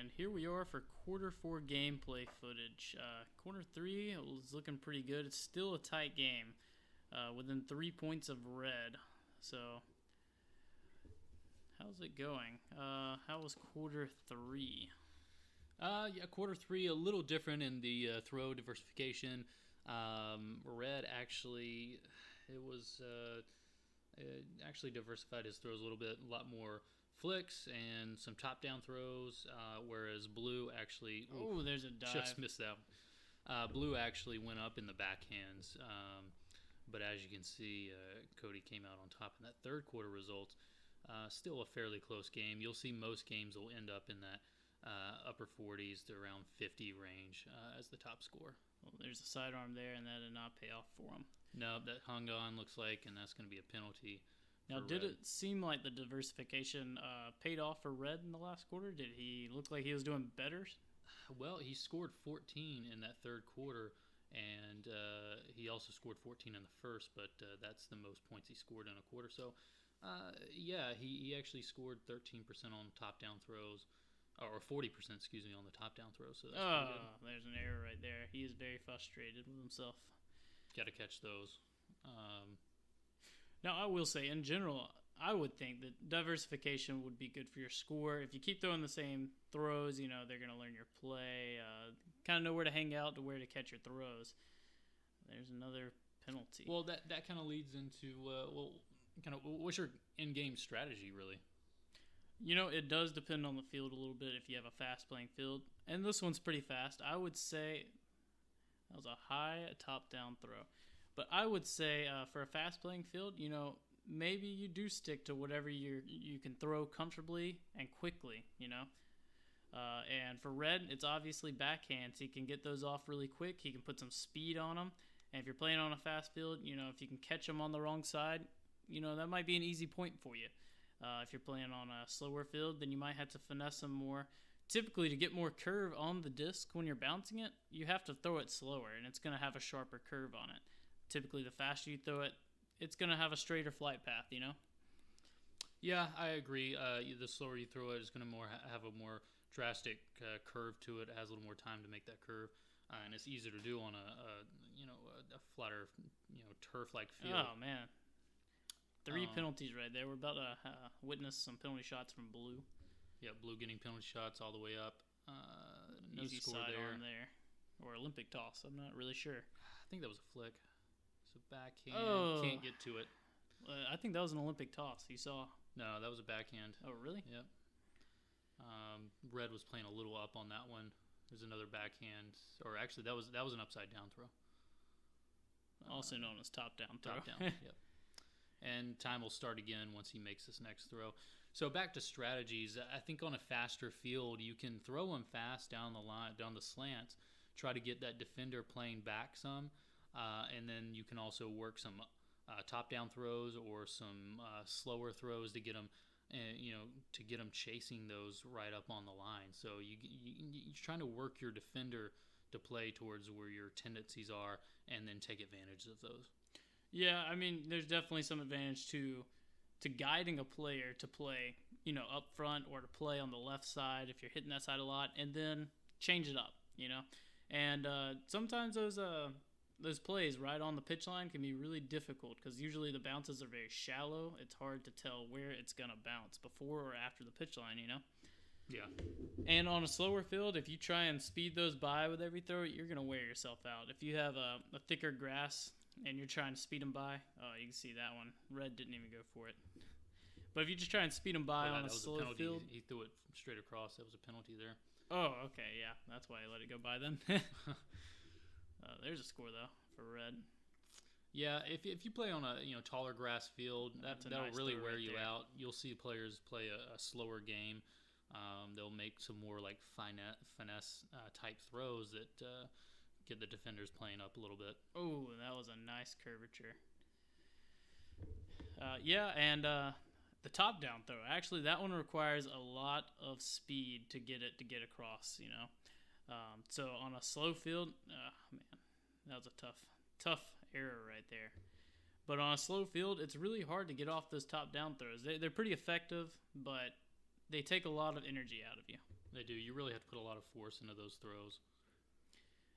And here we are for quarter four gameplay footage. Quarter three was looking pretty good. It's still a tight game, within 3 points of red. So, how's it going? How was quarter three? Quarter three a little different in the throw diversification. Red actually, it was actually diversified his throws a little bit, a lot more flicks and some top-down throws, whereas blue actually There's a dive. just missed that one. Blue actually went up in the backhands, but as you can see, Cody came out on top in that third quarter results. Still a fairly close game. You'll see most games will end up in that upper 40s to around 50 range as the top score. Well, there's a sidearm there, and that did not pay off for him. No, that hung on, looks like, and that's going to be a penalty. Now, did it seem like the diversification paid off for Red in the last quarter? Did he look like he was doing better? Well, he scored 14 in that third quarter, and he also scored 14 in the first, but that's the most points he scored in a quarter. So, he actually scored 13% on top-down throws, or 40%, excuse me, on the top-down throws. So that's pretty good. There's an error right there. He is very frustrated with himself. Got to catch those. Now, I will say, in general, I would think that diversification would be good for your score. If you keep throwing the same throws, they're going to learn your play, kind of know where to hang out, to where to catch your throws. There's another penalty. Well, that kind of leads into, what's your in-game strategy, really? It does depend on the field a little bit if you have a fast-playing field. And this one's pretty fast. I would say that was a high top-down throw. But I would say for a fast-playing field, maybe you do stick to whatever you can throw comfortably and quickly, And for Red, it's obviously backhands. He can get those off really quick. He can put some speed on them. And if you're playing on a fast field, if you can catch them on the wrong side, that might be an easy point for you. If you're playing on a slower field, then you might have to finesse them more. Typically, to get more curve on the disc when you're bouncing it, you have to throw it slower, and it's going to have a sharper curve on it. Typically, the faster you throw it, it's going to have a straighter flight path, Yeah, I agree. The slower you throw it, it's going to have a more drastic curve to it. It has a little more time to make that curve, and it's easier to do on a flatter, turf-like field. Oh man, 3 penalties right there. We're about to witness some penalty shots from Blue. Yeah, Blue getting penalty shots all the way up. No Easy score sidearm there, or Olympic toss. I'm not really sure. I think that was a flick. So backhand, can't get to it. I think that was an Olympic toss. You saw? No, that was a backhand. Oh, really? Yep. Red was playing a little up on that one. There's another backhand, or actually that was an upside down throw. Also known as top down throw. Top down. Yep. And time will start again once he makes this next throw. So back to strategies. I think on a faster field, you can throw them fast down the line, down the slants, try to get that defender playing back some. And then you can also work some top-down throws or some slower throws to get them, to get them chasing those right up on the line. So you're trying to work your defender to play towards where your tendencies are, and then take advantage of those. Yeah, I mean, there's definitely some advantage to guiding a player to play, up front or to play on the left side if you're hitting that side a lot, and then change it up, And sometimes those plays right on the pitch line can be really difficult because usually the bounces are very shallow. It's hard to tell where it's going to bounce, before or after the pitch line, Yeah. And on a slower field, if you try and speed those by with every throw, you're going to wear yourself out. If you have a thicker grass and you're trying to speed them by, you can see that one. Red didn't even go for it. But if you just try and speed them by on a slow field... He threw it straight across. That was a penalty there. Oh, okay, yeah. That's why he let it go by then. There's a score, though, for Red. Yeah, if you play on a taller grass field, that'll nice really wear you out. You'll see players play a slower game. They'll make some more like finesse type throws that get the defenders playing up a little bit. Oh, that was a nice curvature. And the top down throw. Actually, that one requires a lot of speed to get across. So on a slow field, man, that was a tough error right there. But on a slow field, it's really hard to get off those top down throws. They're pretty effective, but they take a lot of energy out of you. They do. You really have to put a lot of force into those throws.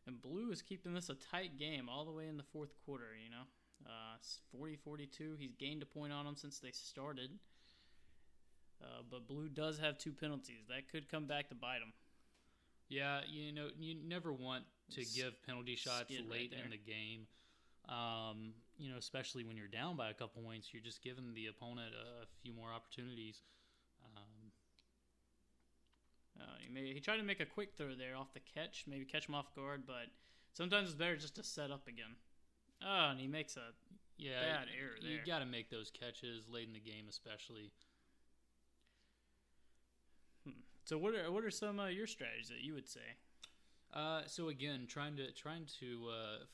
And Blue is keeping this a tight game all the way in the fourth quarter, It's 40-42. He's gained a point on them since they started. But Blue does have 2 penalties. That could come back to bite him. Yeah, you never want to give penalty shots late in the game. Especially when you're down by a couple points, you're just giving the opponent a few more opportunities. He tried to make a quick throw there off the catch, maybe catch him off guard, but sometimes it's better just to set up again. Oh, and he makes a bad error there. You got to make those catches late in the game, especially. So what are some of your strategies that you would say? So again, trying to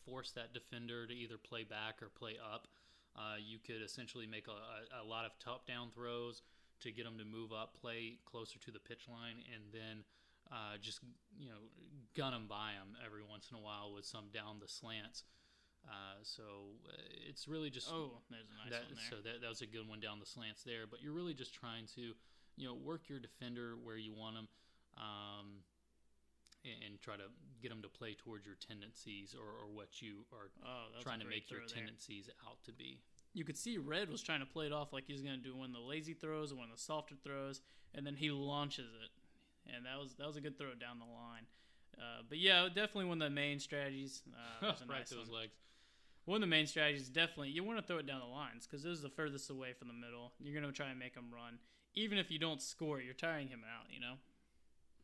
force that defender to either play back or play up. You could essentially make a lot of top-down throws to get them to move up, play closer to the pitch line, and then just gun them by them every once in a while with some down the slants. It's really just there's a nice one there. So that was a good one down the slants there. But you're really just trying to work your defender where you want them, and try to get them to play towards your tendencies or what you are trying to make your tendencies out to be. You could see Red was trying to play it off like he was going to do one of the lazy throws or one of the softer throws, and then he launches it, and that was a good throw down the line. But yeah, definitely one of the main strategies. Right those legs. One of the main strategies, definitely, you want to throw it down the lines because this is the furthest away from the middle. You're going to try and make him run. Even if you don't score, you're tiring him out,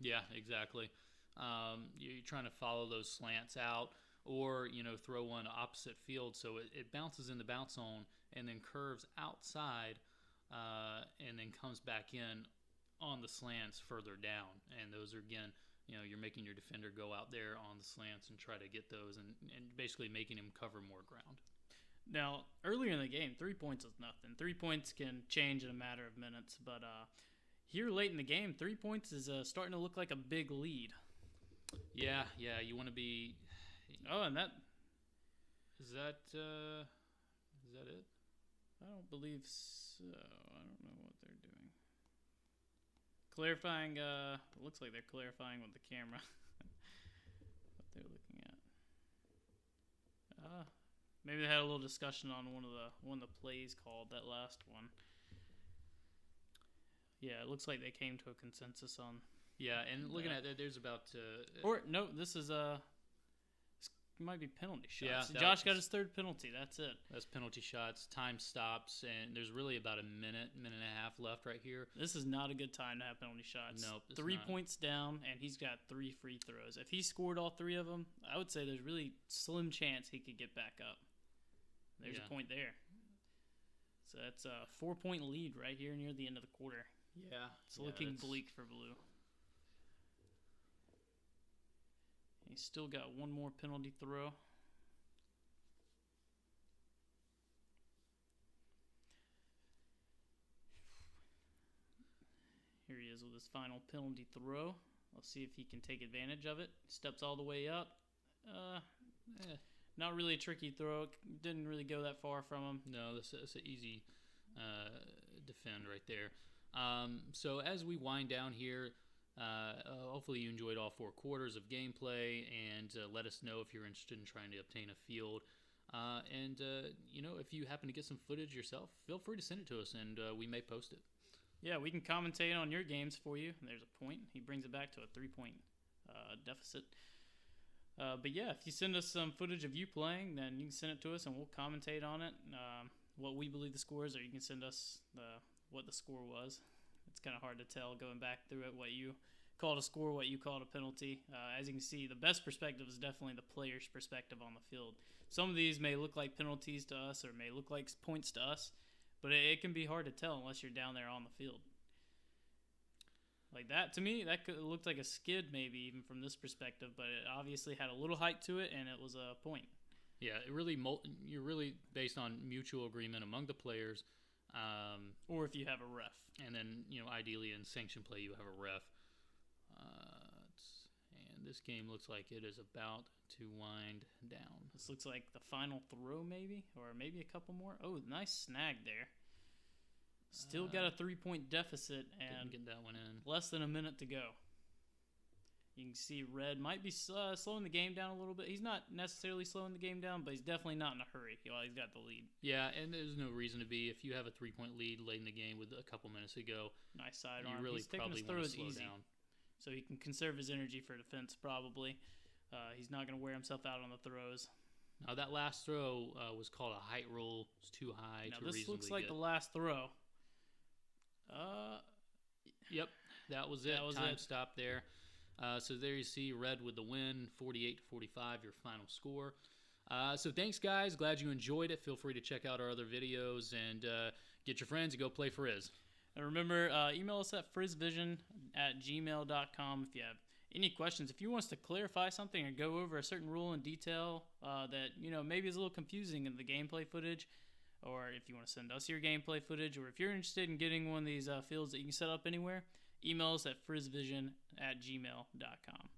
Yeah, exactly. You're trying to follow those slants out or, throw one opposite field so it bounces in the bounce zone and then curves outside and then comes back in on the slants further down. And those are, again, you're making your defender go out there on the slants and try to get those and basically making him cover more ground. Now, earlier in the game, 3 points is nothing. 3 points can change in a matter of minutes. But here late in the game, 3 points is starting to look like a big lead. Yeah, you want to be... Oh, and that... Is that it? I don't believe so. I don't know what they're doing. Clarifying, it looks like they're clarifying with the camera what they're looking at. Maybe they had a little discussion on one of the plays called, that last one. Yeah, it looks like they came to a consensus on. Yeah, and looking at that, there's about. No, this is it might be penalty shots. Yeah, Josh got his 3rd penalty. That's it. That's penalty shots. Time stops, and there's really about a minute and a half left right here. This is not a good time to have penalty shots. Nope. 3 points down, and he's got 3 free throws. If he scored all 3 of them, I would say there's really slim chance he could get back up. There's a point there. So that's a 4-point lead right here near the end of the quarter. Yeah. It's looking bleak for Blue. He's still got one more penalty throw. Here he is with his final penalty throw. Let's see if he can take advantage of it. Steps all the way up. Not really a tricky throw. Didn't really go that far from him. No, that's an easy defend right there. So as we wind down here, hopefully you enjoyed all 4 quarters of gameplay, and let us know if you're interested in trying to obtain a field. If you happen to get some footage yourself, feel free to send it to us, and we may post it. Yeah, we can commentate on your games for you. There's a point. He brings it back to a 3-point deficit. But yeah, if you send us some footage of you playing, then you can send it to us, and we'll commentate on it, what we believe the score is, or you can send us what the score was. It's kind of hard to tell going back through it what you called a score, what you called a penalty. As you can see, the best perspective is definitely the player's perspective on the field. Some of these may look like penalties to us or may look like points to us, but it can be hard to tell unless you're down there on the field. Like that, to me, that looked like a skid maybe even from this perspective, but it obviously had a little height to it, and it was a point. Yeah, you're really based on mutual agreement among the players. Or if you have a ref. And then, ideally in sanction play, you have a ref. And this game looks like it is about to wind down. This looks like the final throw maybe, or maybe a couple more. Oh, nice snag there. Still got a 3-point deficit and didn't get that one in. Less than a minute to go. You can see Red might be slowing the game down a little bit. He's not necessarily slowing the game down, but he's definitely not in a hurry while he's got the lead. Yeah, and there's no reason to be. If you have a 3-point lead late in the game with a couple minutes to go, nice sidearm. You really He's taking probably his want to throws slow easy, down. so he can conserve his energy for defense probably. He's not going to wear himself out on the throws. Now that last throw was called a height roll. It's too high. Now to this reasonably looks like get. the last throw. Yep, that was it. That was Time it. stop there. So there you see Red with the win, 48-45, your final score. So thanks, guys. Glad you enjoyed it. Feel free to check out our other videos and get your friends and go play Friz. And remember, email us at frizvision@gmail.com if you have any questions. If you want us to clarify something or go over a certain rule in detail that maybe is a little confusing in the gameplay footage, or if you want to send us your gameplay footage, or if you're interested in getting one of these fields that you can set up anywhere, email us at frizvision@gmail.com.